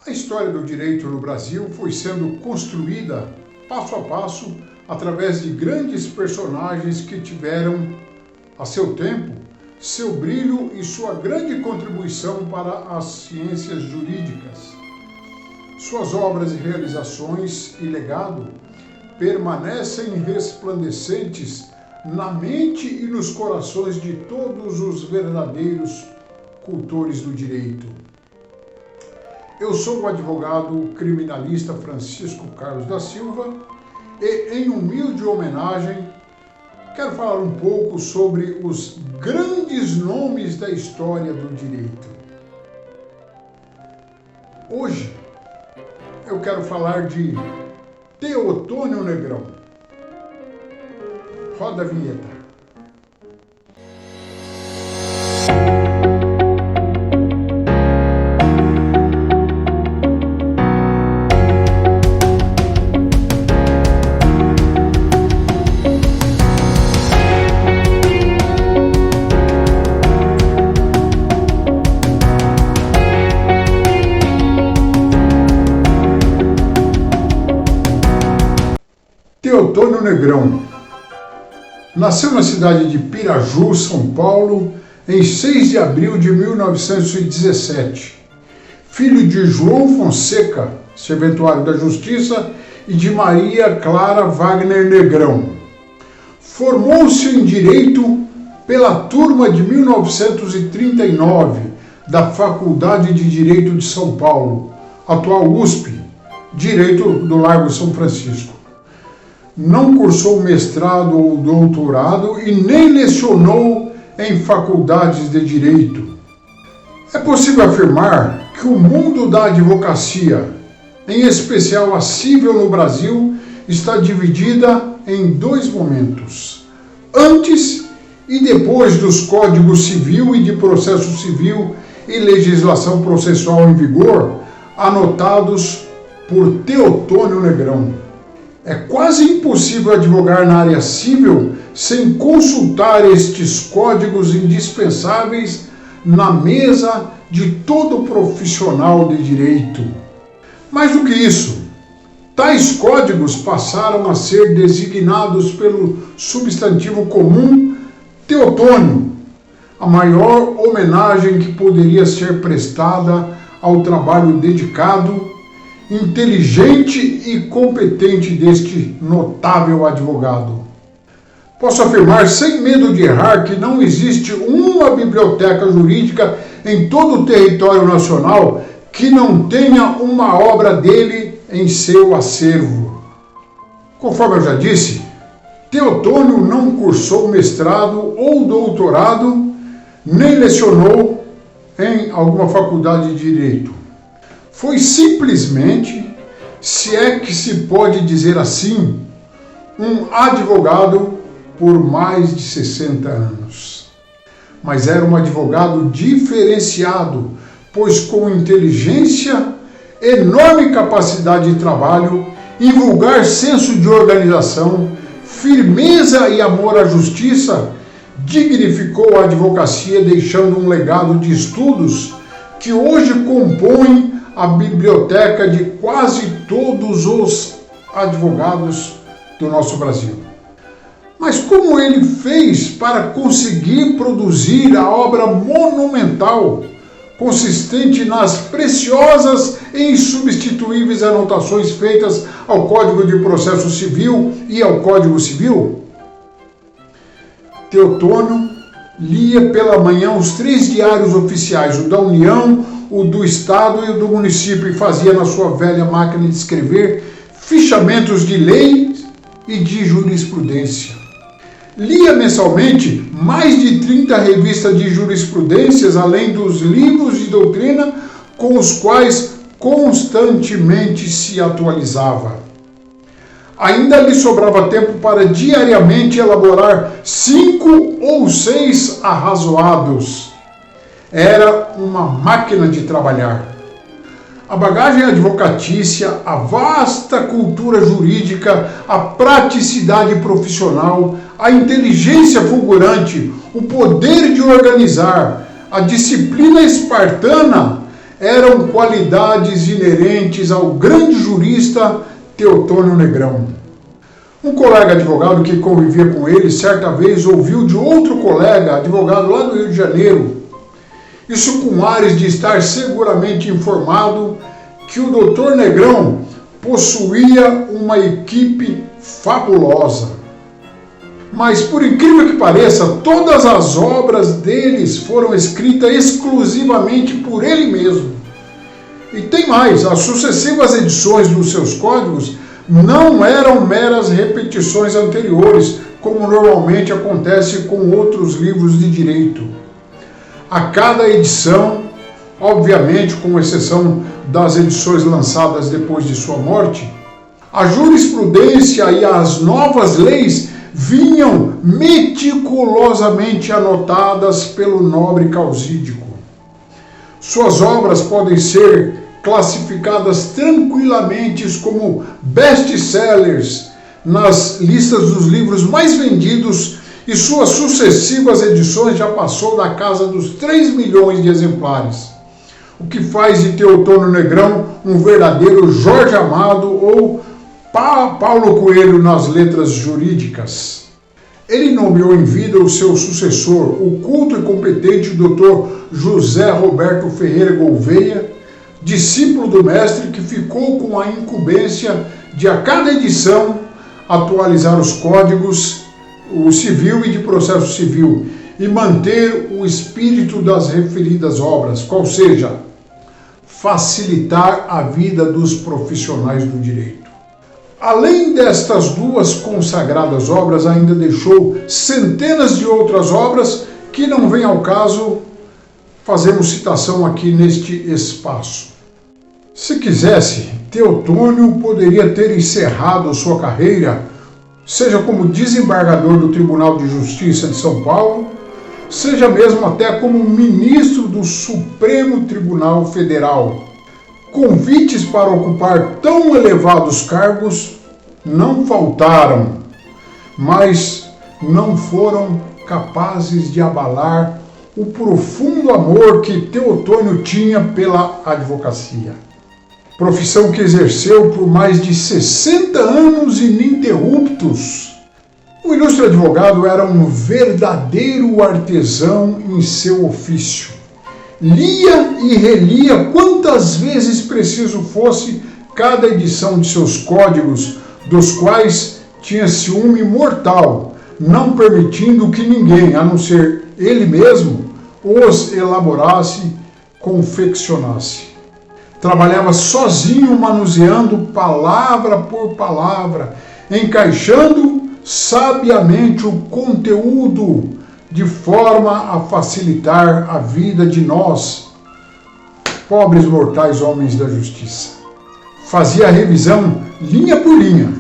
A história do direito no Brasil foi sendo construída passo a passo através de grandes personagens que tiveram, a seu tempo, seu brilho e sua grande contribuição para as ciências jurídicas. Suas obras e realizações e legado permanecem resplandecentes na mente e nos corações de todos os verdadeiros cultores do direito. Eu sou o advogado criminalista Francisco Carlos da Silva e, em humilde homenagem, quero falar um pouco sobre os grandes nomes da história do direito. Hoje, eu quero falar de Teotônio Negrão. Roda a vinheta. Teotônio Negrão nasceu na cidade de Piraju, São Paulo, em 6 de abril de 1917. Filho de João Fonseca, serventuário da Justiça, e de Maria Clara Wagner Negrão. Formou-se em Direito pela turma de 1939 da Faculdade de Direito de São Paulo, atual USP, Direito do Largo São Francisco. Não cursou mestrado ou doutorado e nem lecionou em faculdades de direito. É possível afirmar que o mundo da advocacia, em especial a civil no Brasil, está dividida em dois momentos: antes e depois dos Códigos Civil e de Processo Civil e legislação processual em vigor, anotados por Teotônio Negrão. É quase impossível advogar na área civil sem consultar estes códigos indispensáveis na mesa de todo profissional de direito. Mais do que isso, tais códigos passaram a ser designados pelo substantivo comum Teotônio, a maior homenagem que poderia ser prestada ao trabalho dedicado, inteligente e competente deste notável advogado. Posso afirmar sem medo de errar que não existe uma biblioteca jurídica em todo o território nacional que não tenha uma obra dele em seu acervo. Conforme eu já disse, Teotônio não cursou mestrado ou doutorado, nem lecionou em alguma faculdade de direito. Foi simplesmente, se é que se pode dizer assim, um advogado por mais de 60 anos. Mas era um advogado diferenciado, pois com inteligência, enorme capacidade de trabalho, invulgar senso de organização, firmeza e amor à justiça, dignificou a advocacia, deixando um legado de estudos que hoje compõem a biblioteca de quase todos os advogados do nosso Brasil. Mas como ele fez para conseguir produzir a obra monumental, consistente nas preciosas e insubstituíveis anotações feitas ao Código de Processo Civil e ao Código Civil? Teotônio lia pela manhã os 3 diários oficiais, o da União, o do Estado e o do município, e fazia na sua velha máquina de escrever fichamentos de lei e de jurisprudência. Lia mensalmente mais de 30 revistas de jurisprudências, além dos livros de doutrina com os quais constantemente se atualizava. Ainda lhe sobrava tempo para diariamente elaborar 5 ou 6 arrazoados. Era uma máquina de trabalhar. A bagagem advocatícia, a vasta cultura jurídica, a praticidade profissional, a inteligência fulgurante, o poder de organizar, a disciplina espartana eram qualidades inerentes ao grande jurista Teotônio Negrão. Um colega advogado que convivia com ele certa vez ouviu de outro colega advogado lá do Rio de Janeiro, isso com ares de estar seguramente informado, que o doutor Negrão possuía uma equipe fabulosa. Mas, por incrível que pareça, todas as obras deles foram escritas exclusivamente por ele mesmo. E tem mais, as sucessivas edições dos seus códigos não eram meras repetições anteriores, como normalmente acontece com outros livros de direito. A cada edição, obviamente com exceção das edições lançadas depois de sua morte, a jurisprudência e as novas leis vinham meticulosamente anotadas pelo nobre causídico. Suas obras podem ser classificadas tranquilamente como best-sellers nas listas dos livros mais vendidos, e suas sucessivas edições já passou da casa dos 3 milhões de exemplares, o que faz de Teotônio Negrão um verdadeiro Jorge Amado ou Paulo Coelho nas letras jurídicas. Ele nomeou em vida o seu sucessor, o culto e competente Dr. José Roberto Ferreira Gouveia, discípulo do mestre, que ficou com a incumbência de a cada edição atualizar os códigos, o civil e de processo civil, e manter o espírito das referidas obras, qual seja, facilitar a vida dos profissionais do direito. Além destas 2 consagradas obras, ainda deixou centenas de outras obras que não vem ao caso fazermos citação aqui neste espaço. Se quisesse, Teotônio poderia ter encerrado sua carreira, seja como desembargador do Tribunal de Justiça de São Paulo, seja mesmo até como ministro do Supremo Tribunal Federal. Convites para ocupar tão elevados cargos não faltaram, mas não foram capazes de abalar o profundo amor que Teotônio tinha pela advocacia. Profissão que exerceu por mais de 60 anos ininterruptos. O ilustre advogado era um verdadeiro artesão em seu ofício. Lia e relia quantas vezes preciso fosse cada edição de seus códigos, dos quais tinha ciúme mortal, não permitindo que ninguém, a não ser ele mesmo, os elaborasse, confeccionasse. Trabalhava sozinho, manuseando palavra por palavra, encaixando sabiamente o conteúdo de forma a facilitar a vida de nós, pobres mortais homens da justiça. Fazia a revisão linha por linha,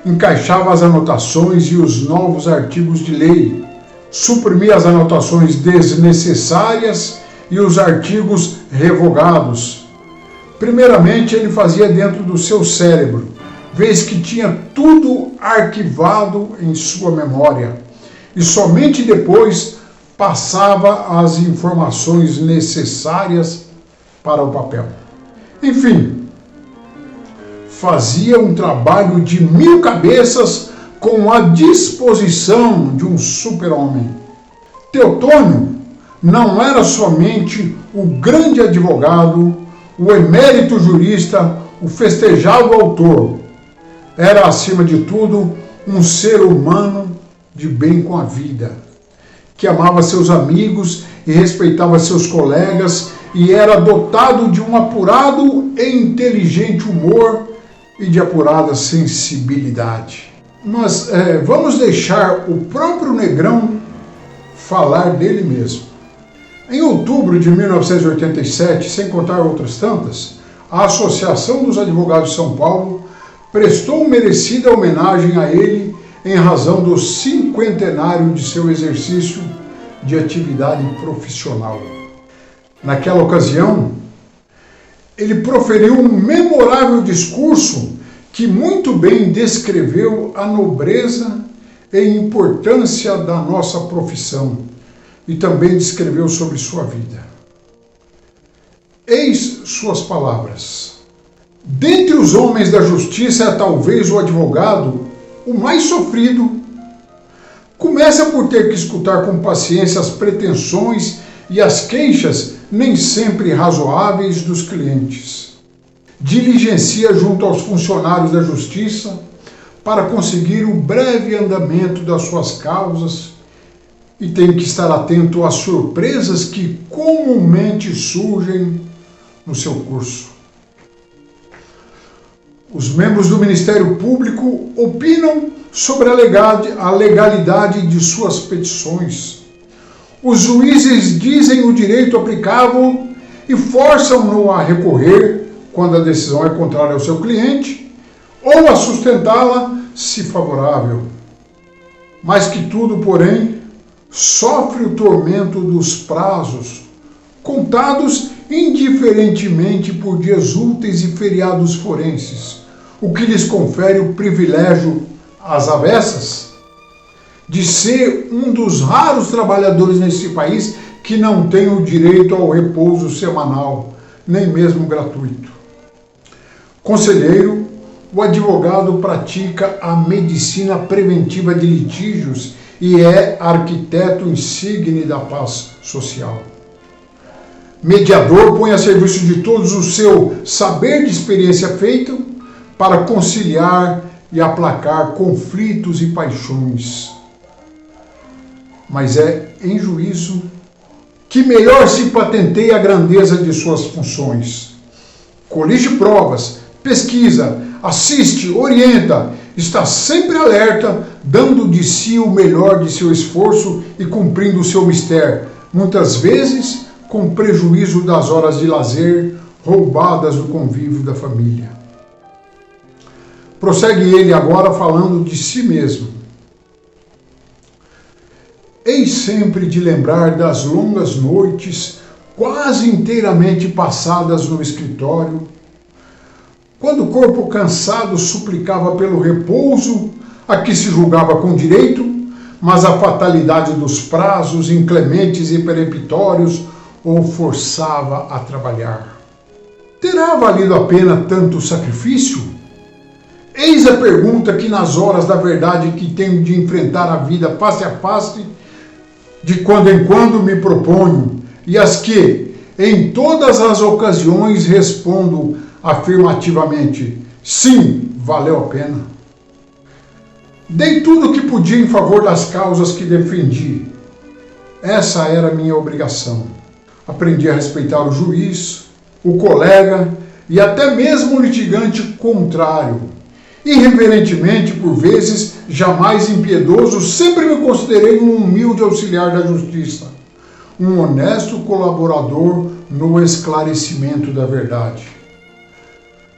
encaixava as anotações e os novos artigos de lei, suprimia as anotações desnecessárias e os artigos revogados. Primeiramente, ele fazia dentro do seu cérebro, vez que tinha tudo arquivado em sua memória, e somente depois passava as informações necessárias para o papel. Enfim, fazia um trabalho de 1000 cabeças com a disposição de um super-homem. Teotônio não era somente o grande advogado, o emérito jurista, o festejado autor. Era, acima de tudo, um ser humano de bem com a vida, que amava seus amigos e respeitava seus colegas e era dotado de um apurado e inteligente humor e de apurada sensibilidade. Mas vamos deixar o próprio Negrão falar dele mesmo. Em outubro de 1987, sem contar outras tantas, a Associação dos Advogados de São Paulo prestou merecida homenagem a ele em razão do 50º de seu exercício de atividade profissional. Naquela ocasião, ele proferiu um memorável discurso que muito bem descreveu a nobreza e importância da nossa profissão e também descreveu sobre sua vida. Eis suas palavras. Dentre os homens da justiça é talvez o advogado o mais sofrido. Começa por ter que escutar com paciência as pretensões e as queixas nem sempre razoáveis dos clientes. Diligencia junto aos funcionários da justiça para conseguir o breve andamento das suas causas e tem que estar atento às surpresas que comumente surgem no seu curso. Os membros do Ministério Público opinam sobre a legalidade de suas petições. Os juízes dizem o direito aplicável e forçam-no a recorrer quando a decisão é contrária ao seu cliente ou a sustentá-la se favorável. Mais que tudo, porém, sofre o tormento dos prazos, contados indiferentemente por dias úteis e feriados forenses, o que lhes confere o privilégio às avessas de ser um dos raros trabalhadores neste país que não tem o direito ao repouso semanal, nem mesmo gratuito. Conselheiro, o advogado pratica a medicina preventiva de litígios e é arquiteto insigne da paz social. Mediador, põe a serviço de todos o seu saber de experiência feito para conciliar e aplacar conflitos e paixões. Mas é em juízo que melhor se patenteia a grandeza de suas funções. Colige provas, pesquisa, assiste, orienta, está sempre alerta, dando de si o melhor de seu esforço e cumprindo o seu mistério, muitas vezes com prejuízo das horas de lazer, roubadas do convívio da família. Prossegue ele agora falando de si mesmo. Hei sempre de lembrar das longas noites, quase inteiramente passadas no escritório, quando o corpo cansado suplicava pelo repouso, a que se julgava com direito, mas a fatalidade dos prazos inclementes e peremptórios o forçava a trabalhar. Terá valido a pena tanto sacrifício? Eis a pergunta que nas horas da verdade que tenho de enfrentar a vida face a face, de quando em quando me proponho, e as que, em todas as ocasiões, respondo afirmativamente: sim, valeu a pena. Dei tudo o que podia em favor das causas que defendi. Essa era a minha obrigação. Aprendi a respeitar o juiz, o colega e até mesmo o litigante contrário. Irreverentemente, por vezes, jamais impiedoso, sempre me considerei um humilde auxiliar da justiça, um honesto colaborador no esclarecimento da verdade.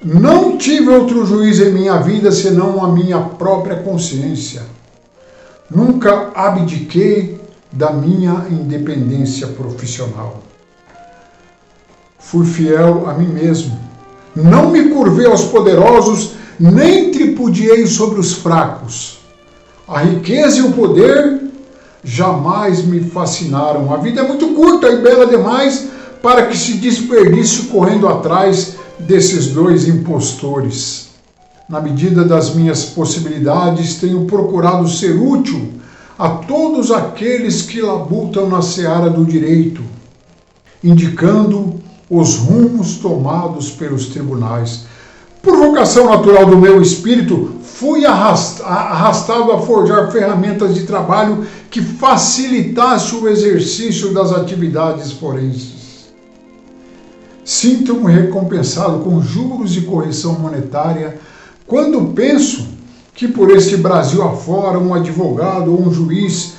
Não tive outro juiz em minha vida senão a minha própria consciência. Nunca abdiquei da minha independência profissional. Fui fiel a mim mesmo. Não me curvei aos poderosos, nem tripudiei sobre os fracos. A riqueza e o poder jamais me fascinaram. A vida é muito curta e bela demais para que se desperdice correndo atrás desses dois impostores. Na medida das minhas possibilidades, tenho procurado ser útil a todos aqueles que labutam na seara do direito, indicando os rumos tomados pelos tribunais. Por vocação natural do meu espírito, fui arrastado a forjar ferramentas de trabalho que facilitasse o exercício das atividades forenses. Sinto-me recompensado com juros e correção monetária quando penso que por este Brasil afora um advogado ou um juiz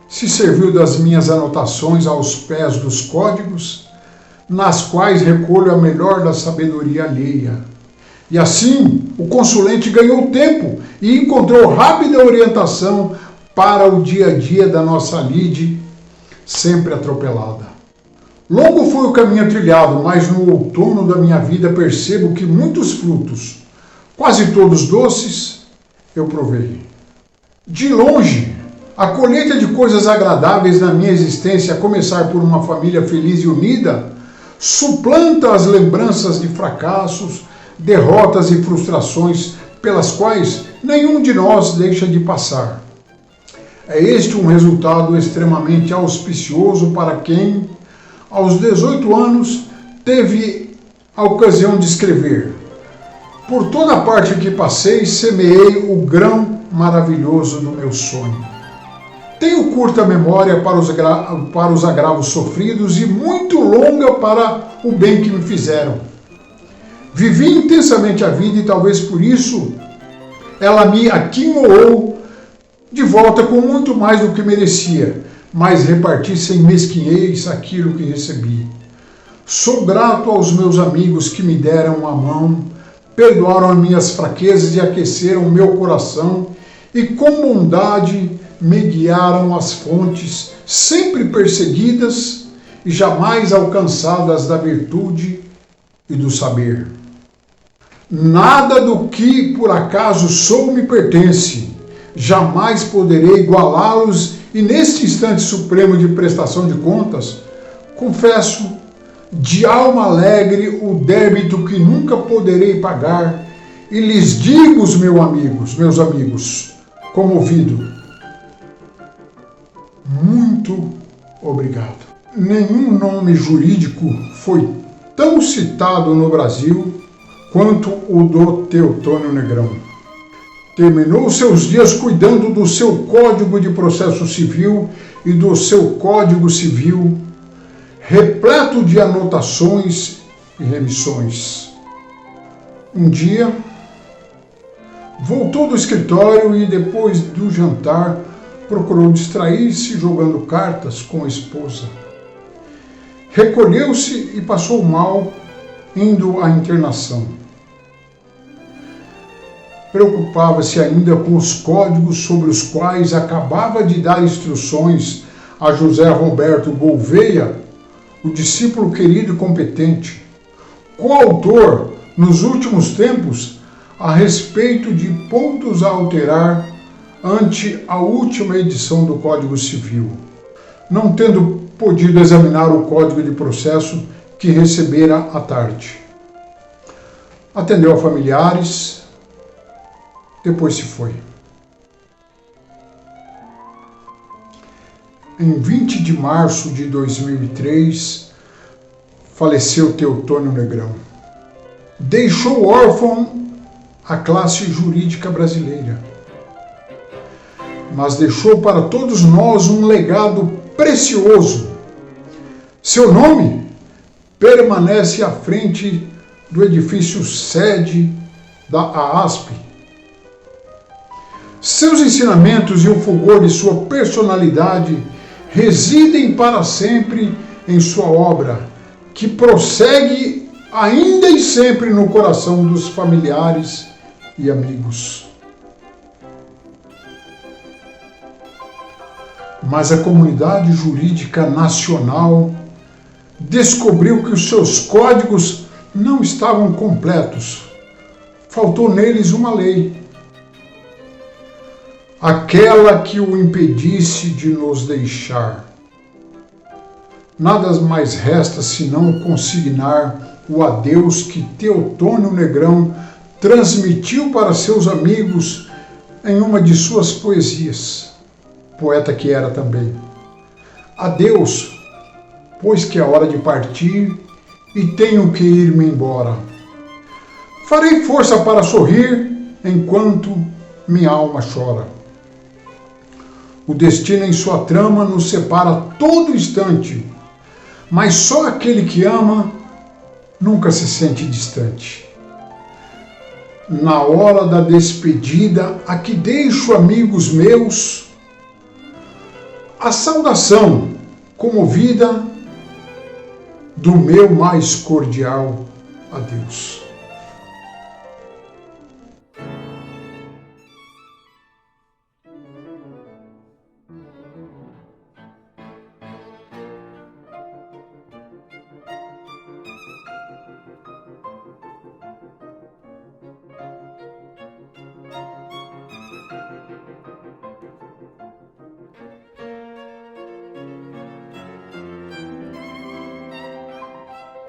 se serviu das minhas anotações aos pés dos códigos, nas quais recolho a melhor da sabedoria alheia. E assim, o consulente ganhou tempo e encontrou rápida orientação para o dia a dia da nossa lide, sempre atropelada. Longo foi o caminho trilhado, mas no outono da minha vida percebo que muitos frutos, quase todos doces, eu provei. De longe, a colheita de coisas agradáveis na minha existência, a começar por uma família feliz e unida, suplanta as lembranças de fracassos, derrotas e frustrações pelas quais nenhum de nós deixa de passar. É este um resultado extremamente auspicioso para quem, aos 18 anos, teve a ocasião de escrever: por toda a parte que passei, semeei o grão maravilhoso do meu sonho. Tenho curta memória para os agravos sofridos e muito longa para o bem que me fizeram. Vivi intensamente a vida e talvez por isso ela me aquinhoou de volta com muito mais do que merecia, mas reparti sem mesquinhez aquilo que recebi. Sou grato aos meus amigos que me deram a mão, perdoaram as minhas fraquezas e aqueceram o meu coração e com bondade me guiaram às fontes sempre perseguidas e jamais alcançadas da virtude e do saber. Nada do que por acaso sou me pertence, jamais poderei igualá-los e neste instante supremo de prestação de contas, confesso de alma alegre o débito que nunca poderei pagar e lhes digo, meus amigos, comovido, muito obrigado. Nenhum nome jurídico foi tão citado no Brasil quanto o do Teotônio Negrão. Terminou seus dias cuidando do seu Código de Processo Civil e do seu Código Civil, repleto de anotações e remissões. Um dia, voltou do escritório e, depois do jantar, procurou distrair-se jogando cartas com a esposa. Recolheu-se e passou mal, indo à internação. Preocupava-se ainda com os códigos sobre os quais acabava de dar instruções a José Roberto Gouveia, o discípulo querido e competente, coautor, nos últimos tempos, a respeito de pontos a alterar ante a última edição do Código Civil, não tendo podido examinar o Código de Processo que recebera à tarde. Atendeu a familiares, depois se foi. Em 20 de março de 2003, faleceu Teotônio Negrão. Deixou órfão a classe jurídica brasileira, mas deixou para todos nós um legado precioso. Seu nome permanece à frente do edifício sede da AASP. Seus ensinamentos e o fulgor de sua personalidade residem para sempre em sua obra, que prossegue ainda e sempre no coração dos familiares e amigos. Mas a comunidade jurídica nacional descobriu que os seus códigos não estavam completos. Faltou neles uma lei, aquela que o impedisse de nos deixar. Nada mais resta senão consignar o adeus que Teotônio Negrão transmitiu para seus amigos em uma de suas poesias, poeta que era também. Adeus, pois que é hora de partir e tenho que ir-me embora. Farei força para sorrir enquanto minha alma chora. O destino em sua trama nos separa a todo instante, mas só aquele que ama nunca se sente distante. Na hora da despedida, aqui deixo, amigos meus, a saudação comovida do meu mais cordial adeus.